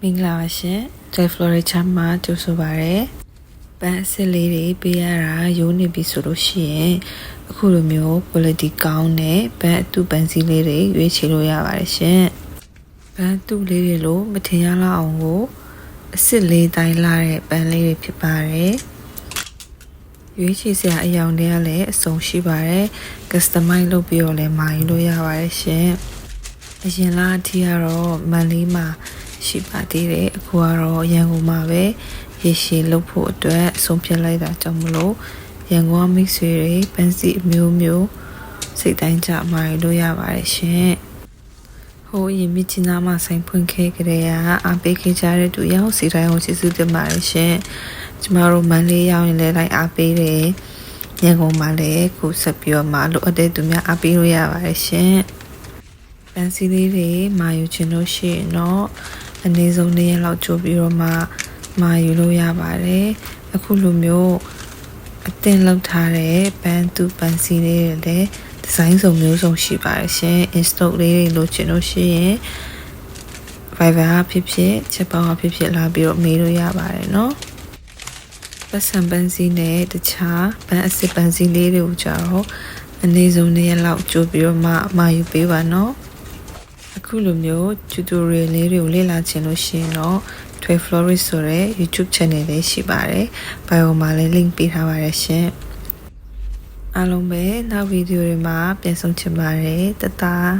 မင်္ဂလာပါရှင်။ Joy Florida မှာကြိုဆိုပါရစေ။ပန်းအစစ်လေးတွေပေးရတာရိုးနေပြီဆိုလို့ရှိရင်အခုလိုမျိုး quality ကောင်းတဲ့ပန်းအတုပန်းစည်းလေးတွေရွေးချယ်လို့ရပါတယ်ရှင်။ပန်းအတုလေးတွေလို့မထင်ရလောက်အောင်ကိုအစစ်လေးတိုင်းလာတဲ့ပန်းလေးတွေဖြစ်ပါတယ်။ရွေးချယ်စရာအယောင်တွေကလည်းအစုံရှိပါတယ်။ customize လုပ်ပြီးတော့လည်းမှာယူလို့ရပါတယ်ရှင်။အရင်လားအထိကတော့မန်လေးမှာရှိပါသေးတယ်အခုကတော့ရန်ကုန်မှာပဲရေရှည်လုပ်ဖို့အတွက်ဆုံးဖြတ်လိုက်တာကြောင့်မလို့ရန်ကုန်မိတ်ဆွေတွေပန်းစီအမျိုးမျိုးစိတ်တိုင်းကြမှာလို့ရပါတယ်ရှင်ဟိုရင်မြချင်နာမှာဆိုင်ဖွင့်ခဲ့ကြတဲ့အားပေးခဲ့ကြတဲ့သူရောက်စီတိုင်းကိုကျေးဇူးတင်ပါတယ်ရှင်ကျမတို့မန်လေးရောက်ရင်လည်းလိုက်အားပေးတယ်ရန်ကုန်မှာလည်းခုဆက်ပြီးတော့မှလိုအပ်တဲ့သူများအားပေးလို့ရပါတယ်ရှင်ပန်းစီလေးတွေမာယူချင်လို့ရှိရင်တော့အနည်းဆုံး2ရက်လောက်ကြိုပြီးတော့မှမာယူလို့ရပါတယ်အခုလိုမျိုးအသင်လောက်ထားတဲ့ပန်းသူပန်းစီလေးတွေလည်းဒီဇိုင်းစုံမျိုးစုံရှိပါတယ်ရှင် in-stock လေးတွေလိုချင်လို့ရှိရင် Viber ဖြစ်ဖြစ်ချက်ပေါင်းဖြစ်ဖြစ်လာပြီးတော့မေးလို့ရပါတယ်နော်ပတ်စံပန်းစီနဲ့တခြားပန်းအစစ်ပန်းစီလေးတွေကိုကြတော့အနည်းဆုံး2ရက်လောက်ကြိုပြီးတော့မှမာယူပေးပါနော်အခုလိုမျိုး tutorial လေးတွေကိုလေ့လာချင်လို့ရှိရင်တော့ Joy Florida ဆိုတဲ့ YouTube channel လေးရှိပါတယ်။ bio မှာလည်း link ပေးထားပါတယ်ရှင်။အားလုံးပဲနောက်ဗီဒီယိုတွေမှာပြန်ဆုံချင်ပါတယ်။တတား